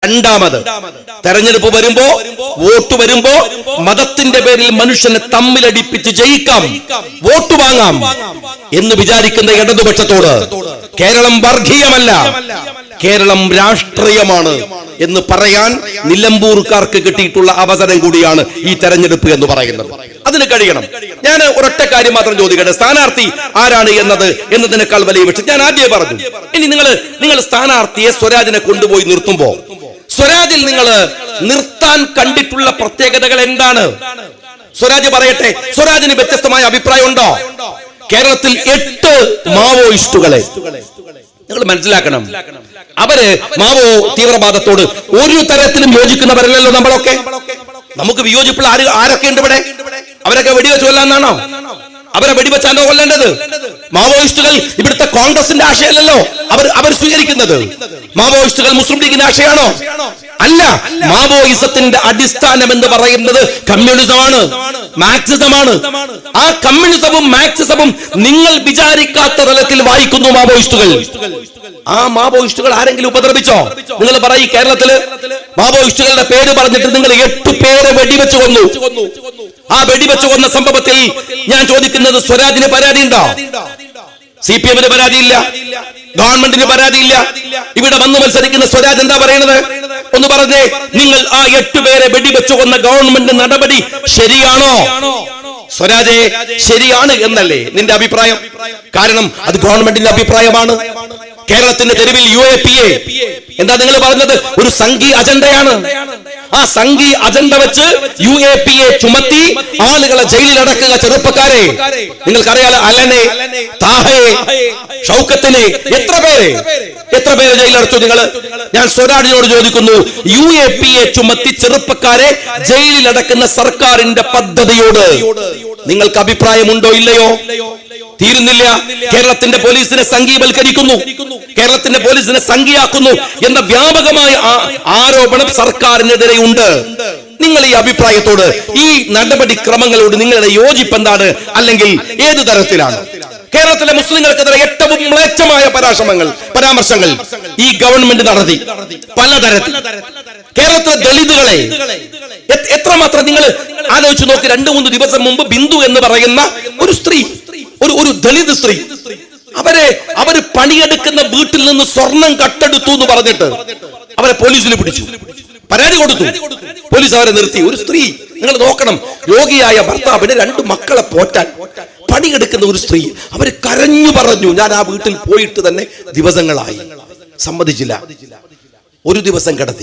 രണ്ടാമത് തെരഞ്ഞെടുപ്പ് വരുമ്പോ, വോട്ട് വരുമ്പോ മതത്തിന്റെ പേരിൽ മനുഷ്യനെ തമ്മിലടിപ്പിച്ച് ജയിക്കാം, വോട്ട് വാങ്ങാം എന്ന് വിചാരിക്കുന്ന ഇടതുപക്ഷത്തോട് കേരളം വർഗീയമല്ല, കേരളം രാഷ്ട്രീയമാണ് എന്ന് പറയാൻ നിലമ്പൂർക്കാർക്ക് കിട്ടിയിട്ടുള്ള അവസരം കൂടിയാണ് ഈ തെരഞ്ഞെടുപ്പ് എന്ന് പറയുന്നത്. അതിന് കഴിയണം. ഞാൻ ഒരൊറ്റ കാര്യം മാത്രം ചോദിക്കട്ടെ, സ്ഥാനാർത്ഥി ആരാണ് എന്നതിനേക്കാൾ വലിയ പക്ഷെ ഞാൻ ആദ്യമേ പറഞ്ഞു. ഇനി നിങ്ങൾ സ്ഥാനാർത്ഥിയെ സ്വരാജിനെ കൊണ്ടുപോയി നിർത്തുമ്പോ സ്വരാജിൽ നിങ്ങൾ നിർത്താൻ കണ്ടിട്ടുള്ള പ്രത്യേകതകൾ എന്താണ്? സ്വരാജ് പറയട്ടെ. സ്വരാജിന് വ്യത്യസ്തമായ അഭിപ്രായം ഉണ്ടോ? കേരളത്തിൽ 8 മാവോയിസ്റ്റുകളെ നിങ്ങൾ മനസ്സിലാക്കണം. അവര് മാവോ തീവ്രവാദത്തോട് ഒരു തരത്തിലും യോജിക്കുന്നവരല്ലല്ലോ നമ്മളൊക്കെ. നമുക്ക് വിയോജിപ്പുള്ള ആരൊക്കെ ഉണ്ട് ഇവിടെ? അവരൊക്കെ വെടിവെച്ച് കൊല്ലാന്നാണോ? അവരെ വെടിവെച്ചാണോ കൊല്ലേണ്ടത്? മാവോയിസ്റ്റുകൾ ഇവിടുത്തെ കോൺഗ്രസിന്റെ ആശയമല്ലല്ലോ അവർ സ്വീകരിക്കുന്നത്. മാവോയിസ്റ്റുകൾ മുസ്ലിം ലീഗിന്റെ ആശയമാണോ? അല്ല. മാവോയിസത്തിന്റെ അടിസ്ഥാനം എന്ന് പറയുന്നത് കമ്മ്യൂണിസമാണ്, മാർക്സിസമാണ്. ആ കമ്മ്യൂണിസവും മാർക്സിസവും നിങ്ങൾ വിചാരിക്കാത്ത തലത്തിൽ വായിക്കുന്നു മാവോയിസ്റ്റുകൾ. ആ മാവോയിസ്റ്റുകൾ ആരെങ്കിലും ഉപദ്രവിച്ചോ? നിങ്ങൾ പറയും, കേരളത്തില് മാവോയിസ്റ്റുകളുടെ പേര് പറഞ്ഞിട്ട് നിങ്ങൾ 8 പേരെ വെടിവെച്ച് കൊന്നു. ആ വെടിവെച്ച് കൊന്ന സംഭവത്തിൽ ഞാൻ ചോദിക്കുന്നത്, സ്വരാജിന് പരാതി ഉണ്ടോ? CPM-ന് പരാതിയില്ല, ഗവൺമെന്റിന് പരാതിയില്ല. ഇവിടെ വന്ന് മത്സരിക്കുന്ന സ്വരാജ് എന്താ പറയുന്നത്? ഒന്ന് പറഞ്ഞേ, നിങ്ങൾ ആ 8 പേരെ വെടിവെച്ച് കൊന്ന ഗവൺമെന്റ് നടപടി ശരിയാണോ? സ്വരാജെ, ശരിയാണ് എന്നല്ലേ നിന്റെ അഭിപ്രായം? കാരണം അത് ഗവൺമെന്റിന്റെ അഭിപ്രായമാണ്. കേരളത്തിന്റെ തെരുവിൽ UAPA എന്താ നിങ്ങൾ പറഞ്ഞത്? ഒരു സംഘീയ അജണ്ടയാണ്. ആ സംഘീയ അജണ്ട വെച്ച് UAPA ചുമത്തി ആളുകളെ ജയിലിൽ അടക്കുക. ചെറുപ്പക്കാരെ നിങ്ങൾക്കറിയാലോ, അലനെ, താഹയെ, ഷൗക്കത്തിനെ, എത്ര പേരെ ജയിലടച്ചു നിങ്ങൾ? ഞാൻ സ്വരാജിനോട് ചോദിക്കുന്നു, UAPA ചുമത്തി ചെറുപ്പക്കാരെ ജയിലിൽ അടക്കുന്ന സർക്കാരിന്റെ പദ്ധതിയോട് നിങ്ങൾക്ക് അഭിപ്രായമുണ്ടോ ഇല്ലയോ? തീരുന്നില്ല. കേരളത്തിന്റെ പോലീസിനെ സംഘീവൽക്കരിക്കുന്നു, കേരളത്തിന്റെ പോലീസിനെ സംഘീയാക്കുന്നു എന്ന വ്യാപകമായ ആരോപണം സർക്കാരിനെതിരെ ഉണ്ട്. നിങ്ങൾ ഈ അഭിപ്രായത്തോട്, ഈ നടപടിക്രമങ്ങളോട് നിങ്ങളുടെ യോജിപ്പ് എന്താണ്? അല്ലെങ്കിൽ ഏതു തരത്തിലാണ്? കേരളത്തിലെ മുസ്ലിങ്ങൾക്കെതിരെ ഏറ്റവും മ്ലേച്ഛമായ പരാമർശങ്ങൾ ഈ ഗവൺമെന്റ് നടത്തി പലതരത്തിൽ. കേരളത്തിലെ ദളിതുകളെ എത്രമാത്രം നിങ്ങൾ ആലോചിച്ച് നോക്കി. 2-3 ദിവസം മുമ്പ് ബിന്ദു എന്ന് പറയുന്ന ഒരു സ്ത്രീ, ഒരു ദളിത് സ്ത്രീ, അവര് പണിയെടുക്കുന്ന വീട്ടിൽ നിന്ന് സ്വർണം കട്ടെടുത്തു എന്ന് പറഞ്ഞിട്ട് അവരെ പോലീസിൽ പിടിച്ചു, പരാതി കൊടുത്തു. പോലീസ് അവരെ നിർത്തി. ഒരു സ്ത്രീ, നിങ്ങൾ നോക്കണം, രോഗിയായ ഭർത്താവിന് 2 മക്കളെ പോറ്റാൻ പണിയെടുക്കുന്ന ഒരു സ്ത്രീ, അവര് കരഞ്ഞു പറഞ്ഞു, ഞാൻ ആ വീട്ടിൽ പോയിട്ട് തന്നെ ദിവസങ്ങളായി, സമ്മതിച്ചില്ല, ഒരു ദിവസം കിടത്തി.